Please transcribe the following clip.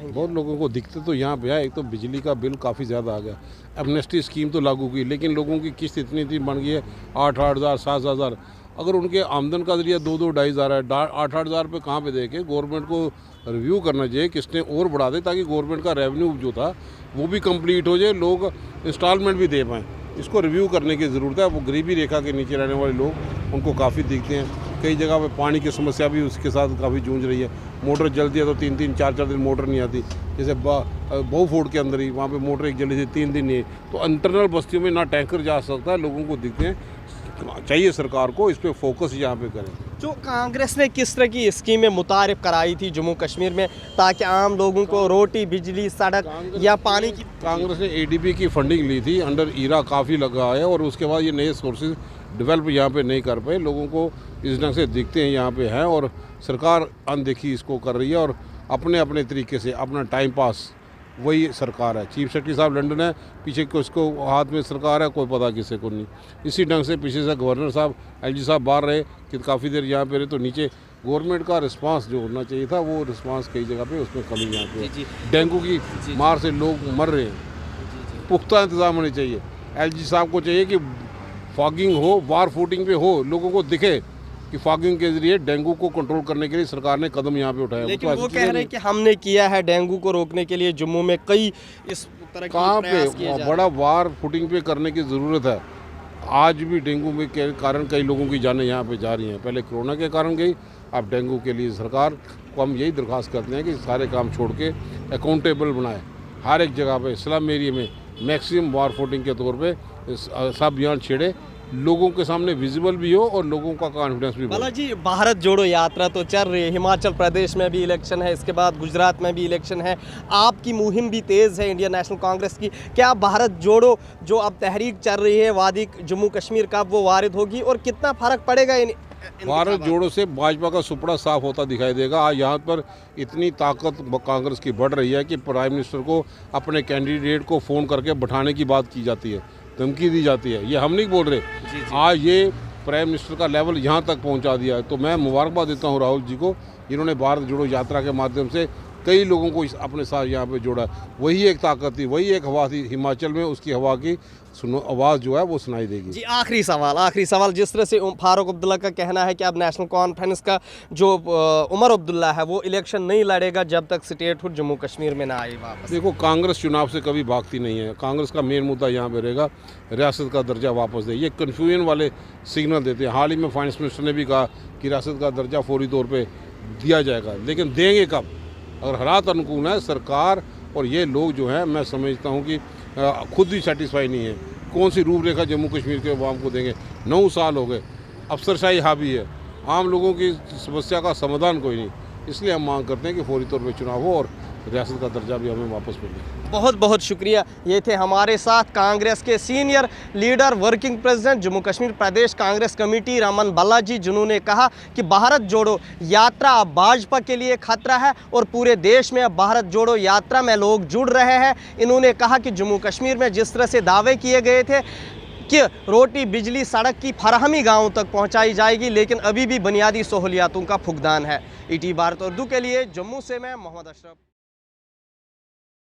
चाहेंगे? बहुत लोगों को दिक्कत तो यहाँ पे है। एक तो बिजली का बिल काफ़ी ज़्यादा आ गया, एमनेस्टी स्कीम तो लागू की, लेकिन लोगों की किस्त इतनी बन गई है 8-8 हज़ार 7 हज़ार। अगर उनके आमदन का जरिया 2-2 ढाई हज़ार है, 8-8 हज़ार पे कहाँ पे देके गवर्नमेंट को रिव्यू करना चाहिए, किसने और बढ़ा दे ताकि गवर्नमेंट का रेवेन्यू जो था वो भी कंप्लीट हो जाए, लोग इंस्टॉलमेंट भी दे पाएँ। इसको रिव्यू करने की ज़रूरत है। वो गरीबी रेखा के नीचे रहने वाले लोग, उनको काफ़ी दिखते हैं। कई जगह पे पानी की समस्या भी उसके साथ काफ़ी जूझ रही है। मोटर जलती है तो 3-3 4-4 दिन मोटर नहीं आती। जैसे बहुफोर्ड के अंदर ही वहाँ पे मोटर एक जली थी 3 दिन नहीं। तो इंटरनल बस्तियों में ना टैंकर जा सकता है, लोगों को दिखते हैं। चाहिए सरकार को इस पे फोकस यहाँ पे करें। जो कांग्रेस ने किस तरह की स्कीमें मुतारिफ कराई थी जम्मू कश्मीर में ताकि आम लोगों को रोटी, बिजली, सड़क या पानी की? कांग्रेस ने एडीबी की फंडिंग ली थी, अंडर ईरा काफ़ी लगा है, और उसके बाद ये नए सोर्सेज डेवलप यहाँ पे नहीं कर पाए। लोगों को इस ढंग से दिखते हैं यहाँ पे हैं, और सरकार अनदेखी इसको कर रही है और अपने अपने तरीके से अपना टाइम पास, वही सरकार है। चीफ सेक्रेटरी साहब लंदन है, पीछे किसको हाथ में सरकार है कोई पता किसी को नहीं। इसी ढंग से पीछे से गवर्नर साहब एलजी साहब बाहर रहे कि काफ़ी देर यहाँ पे रहे, तो नीचे गवर्नमेंट का रिस्पांस जो होना चाहिए था वो रिस्पांस कई जगह पे उसमें कमी यहाँ पे। डेंगू की मार से लोग मर रहे हैं, पुख्ता इंतजाम होने चाहिए। एलजी साहब को चाहिए कि फॉगिंग हो, वार फूटिंग पे हो, लोगों को दिखे कि फॉगिंग के जरिए डेंगू को कंट्रोल करने के लिए सरकार ने कदम यहाँ पे उठाया। लेकिन वो कह रहे हैं कि हमने किया है डेंगू को रोकने के लिए जम्मू में कई इस तरह के कहाँ प्रयास किए पे जा बड़ा वार फुटिंग पे करने की ज़रूरत है। आज भी डेंगू में के कारण कई लोगों की जानें यहाँ पे जा रही हैं। पहले कोरोना के कारण गई, अब डेंगू के लिए सरकार को हम यही दरख्वास्त करते हैं कि सारे काम छोड़ के अकाउंटेबल बनाए। हर एक जगह पे स्लम एरिया में मैक्सिमम वार फुटिंग के तौर पे सब अभियान छेड़े, लोगों के सामने विजिबल भी हो और लोगों का कॉन्फिडेंस भी बढ़े। बालाजी, भारत जोड़ो यात्रा तो चल रही है, हिमाचल प्रदेश में भी इलेक्शन है, इसके बाद गुजरात में भी इलेक्शन है, आपकी मुहिम भी तेज़ है इंडियन नेशनल कांग्रेस की। क्या भारत जोड़ो जो अब तहरीक चल रही है वादी जम्मू कश्मीर का, वो वारिद होगी और कितना फ़र्क पड़ेगा इन भारत जोड़ो से भाजपा का सुपड़ा साफ होता दिखाई देगा। आज यहाँ पर इतनी ताकत कांग्रेस की बढ़ रही है कि प्राइम मिनिस्टर को अपने कैंडिडेट को फ़ोन करके बैठाने की बात की जाती है, धमकी दी जाती है। ये हम नहीं बोल रहे, आज ये प्राइम मिनिस्टर का लेवल यहाँ तक पहुँचा दिया है। तो मैं मुबारकबाद देता हूँ राहुल जी को, जिन्होंने भारत जोड़ो यात्रा के माध्यम से कई लोगों को अपने साथ यहाँ पे जोड़ा। वही एक ताकत थी, वही एक हवा थी हिमाचल में, उसकी हवा की आवाज़ जो है वो सुनाई देगी। जी, आखिरी सवाल, जिस तरह से फारूक अब्दुल्ला का कहना है कि अब नेशनल कॉन्फ्रेंस का जो उमर अब्दुल्ला है वो इलेक्शन नहीं लड़ेगा जब तक स्टेटहुड जम्मू कश्मीर में ना आए वापस। देखो, कांग्रेस चुनाव से कभी भागती नहीं है। कांग्रेस का मेन मुद्दा यहाँ पे रहेगा रियासत का दर्जा वापस दे। ये कन्फ्यूजन वाले सिग्नल देते हैं। हाल ही में फाइनेंस मिनिस्टर ने भी कहा कि रियासत का दर्जा फौरी तौर पर दिया जाएगा, लेकिन देंगे कब? अगर हालात अनुकूल है, सरकार और ये लोग जो हैं, मैं समझता हूँ कि खुद भी सेटिस्फाई नहीं है। कौन सी रूपरेखा जम्मू कश्मीर के अवाम को देंगे? 9 साल हो गए, अफसरशाही हावी है, आम लोगों की समस्या का समाधान कोई नहीं। इसलिए हम मांग करते हैं कि फौरी तौर पर चुनाव हो और रियासत का दर्जा भी हमें वापस मिले। बहुत बहुत शुक्रिया। ये थे हमारे साथ कांग्रेस के senior leader, working president Jammu Kashmir Pradesh Congress committee Raman Balaji, जिन्होंने कहा कि भारत जोड़ो यात्रा अब भाजपा के लिए खतरा है और पूरे देश में अब भारत जोड़ो यात्रा में लोग जुड़ रहे हैं। इन्होंने कहा कि जम्मू कश्मीर में जिस तरह से दावे किए गए थे कि रोटी, बिजली, सड़क की फराहमी गाँव तक पहुँचाई जाएगी, लेकिन अभी भी बुनियादी सहूलियातों का फुकदान है। ईटी भारत उर्दू के लिए जम्मू से मैं मोहम्मद अशरफ।